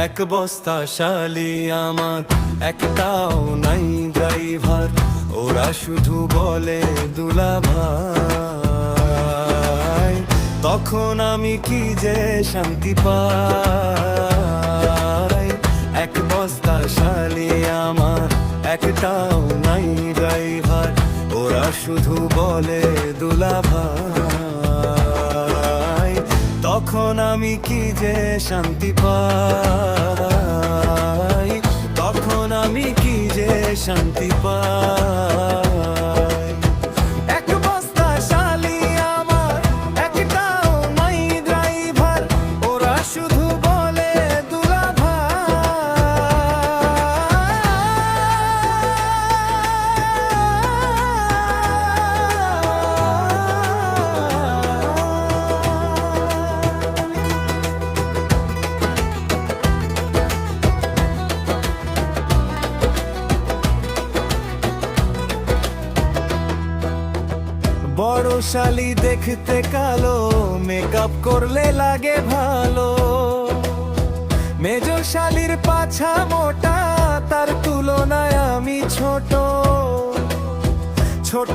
এক বস্তা শালি আমার, একটাও নাই ড্রাইভার, ওরা শুধু বলে দুলাভাই। তখন আমি কি যে শান্তি পাই। এক বস্তা শালি আমার, একটাও নাই ড্রাইভার, ওরা শুধু বলে দুলাভাই। তখন আমি কি যে শান্তি পাই, তখন আমি কি যে শান্তি পাই। এক বস্তা শালি আমার, একটাও নাই ড্রাইভার, ওরা শুধু বলে বড় শালি দেখতে কালো, মেকআপ করলে লাগে ভালো। মেজ শালির পাছা মোটা, তার তুলনায় আমি ছোট। ছোট